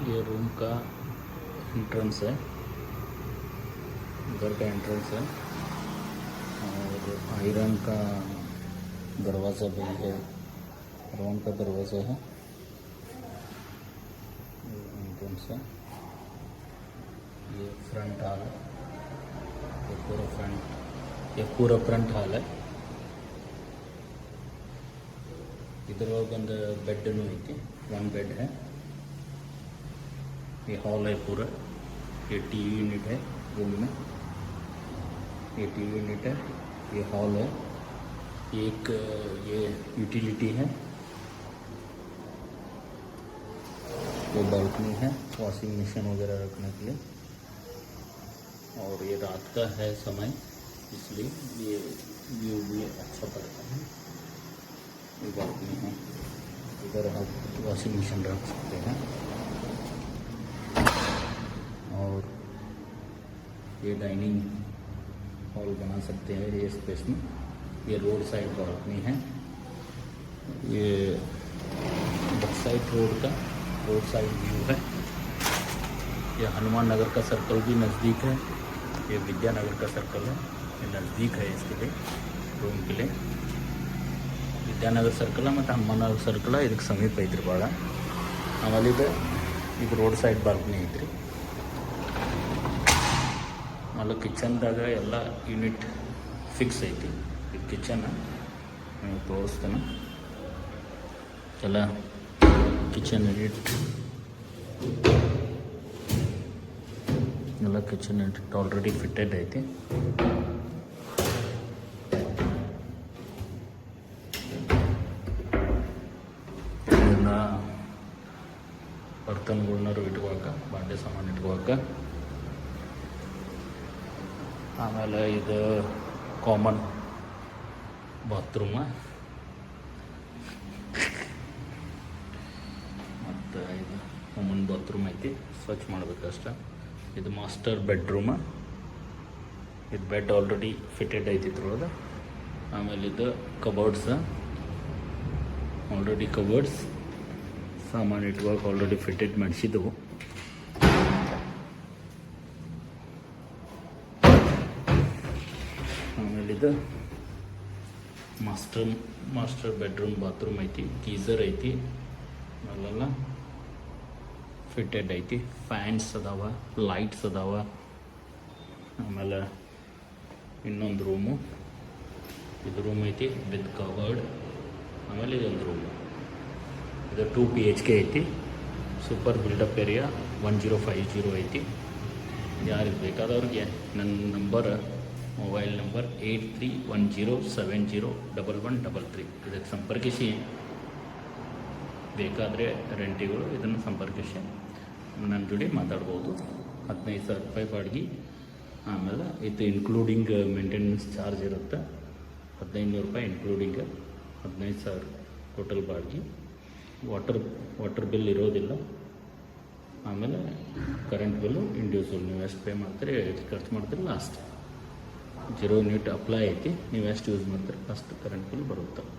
ये रूम का एंट्रेंस है, घर का एंट्रेंस है और आयरन का दरवाज़ा भी है, आयरन का दरवाज़ा है, एंट्रेंस है। ये फ्रंट हाल है, ये पूरा फ्रंट हाल है। इधर बंद बेड ऐति, 1 बेड है। ये हॉल है पूरा, ये टीवी यूनिट है रूम में, ये टीवी यूनिट है, ये हॉल है, एक ये यूटिलिटी है, ये बालकनी है वॉशिंग मशीन वगैरह रखने के लिए। और ये रात का है समय, इसलिए ये व्यू भी अच्छा पड़ता है। ये बालकनी है, इधर आप वॉशिंग मशीन रख सकते हैं। और ये डाइनिंग हॉल बना सकते हैं ये स्पेस में। ये रोड साइड बालकनी है, ये बक्साइड रोड साइड व्यू है। ये हनुमान नगर का सर्कल भी नज़दीक है, ये विद्यानगर का सर्कल है, ये नज़दीक है इसके लिए, रूम के लिए। ವಿದ್ಯಾನಗರ ಸರ್ಕಲ್ ಮತ್ತು ಹನುಮಾನಗರ ಸರ್ಕಲ್ ಇದಕ್ಕೆ ಸಮೀಪ ಐತ್ರಿ ಭಾಳ. ಆಮೇಲೆ ಇದು ರೋಡ್ ಸೈಡ್ ಬಾಲ್ಕನಿ ಐತ್ರಿ. ಆಮೇಲೆ ಕಿಚನ್ದಾಗ ಎಲ್ಲ ಯೂನಿಟ್ ಫಿಕ್ಸ್ ಐತಿ. ಇದು ಕಿಚನ್ ನಿಮಗೆ ತೋರಿಸ್ತಾನೆ. ಎಲ್ಲ ಕಿಚನ್ ಯೂನಿಟ್ ಎಲ್ಲ ಕಿಚನ್ ಯೂನಿಟ್ ಆಲ್ರೆಡಿ ಫಿಟ್ಟೆಡ್ ಐತಿ. ಬರ್ತನ್ಗಳ್ನ ಇಟ್ಕೊಳಕ್ಕೆ, ಬಾಂಡೆ ಸಾಮಾನು ಇಟ್ಕೊಳಕ್ಕೆ. ಆಮೇಲೆ ಇದು ಕಾಮನ್ ಬಾತ್ರೂಮ, ಮತ್ತು ಇದು ಕಾಮನ್ ಬಾತ್ರೂಮ್ ಐತಿ, ಸ್ವಚ್ಛ ಮಾಡ್ಬೇಕಷ್ಟೆ. ಇದು ಮಾಸ್ಟರ್ ಬೆಡ್ರೂಮ, ಇದು ಬೆಡ್ ಆಲ್ರೆಡಿ ಫಿಟೆಡ್ ಐತಿ ಇದ್ರೊಳಗೆ. ಆಮೇಲೆ ಇದು ಕಬೋರ್ಡ್ಸ್, ಆಲ್ರೆಡಿ ಕಬೋರ್ಡ್ಸ್ ಸಾಮಾನು ಇಟ್ಕೊಳಕ್ಕೆ ಆಲ್ರೆಡಿ ಫಿಟೆಡ್ ಮಾಡಿಸಿದ್ದವು. ಆಮೇಲೆ ಇದು ಮಾಸ್ಟರ್ ಬೆಡ್ರೂಮ್ ಬಾತ್ರೂಮ್ ಐತಿ, ಗೀಝರ್ ಐತಿ, ಅಲ್ಲೆಲ್ಲ ಫಿಟೆಡ್ ಐತಿ. ಫ್ಯಾನ್ಸ್ ಅದಾವ, ಲೈಟ್ಸ್ ಅದಾವ. ಆಮೇಲೆ ಇನ್ನೊಂದು ರೂಮು, ಇದು ರೂಮ್ ಐತಿ ವಿತ್ ಕವರ್ಡ್. ಆಮೇಲೆ ಇದೊಂದು ರೂಮು, ಇದು 2 BHK ಐತಿ. ಸೂಪರ್ ಬಿಲ್ಡಪ್ ಏರಿಯಾ 1050 ಐತಿ. ಯಾರಿಗೆ ಬೇಕಾದವ್ರಿಗೆ ನನ್ನ ಮೊಬೈಲ್ ನಂಬರ್ 8310701133 ಇದಕ್ಕೆ ಸಂಪರ್ಕಿಸಿ. ಬೇಕಾದರೆ ರೆಂಟಿಗಳು ಇದನ್ನು ಸಂಪರ್ಕಿಸಿ ನನ್ನ ಜೋಡಿ ಮಾತಾಡ್ಬೋದು. 15,000 ರೂಪಾಯಿ ಬಾಡಿಗೆ. ಆಮೇಲೆ ಇದು ಇನ್ಕ್ಲೂಡಿಂಗ್ ಮೇಂಟೆನೆನ್ಸ್ ಚಾರ್ಜ್ ಇರುತ್ತೆ, 1500 ರೂಪಾಯಿ ಇನ್ಕ್ಲೂಡಿಂಗ್, 15,000 ಟೋಟಲ್ ಬಾಡಿಗೆ. ವಾಟರ್ ಬಿಲ್ ಇರೋದಿಲ್ಲ. ಆಮೇಲೆ ಕರೆಂಟ್ ಬಿಲ್ಲು ಇಂಡಿವಿಜುವಲ್, ನೀವು ಎಷ್ಟು ಪೇ ಮಾಡ್ತೀರಿ, ಎಷ್ಟು ಖರ್ಚು ಮಾಡ್ತೀರಿ ಲಾಸ್ಟ್. 0 ಯೂನಿಟ್ ಅಪ್ಲೈ ಐತಿ, ನೀವು ಎಷ್ಟು ಯೂಸ್ ಮಾಡ್ತೀರಿ ಅಷ್ಟು ಕರೆಂಟ್ ಬಿಲ್ ಬರುತ್ತೆ.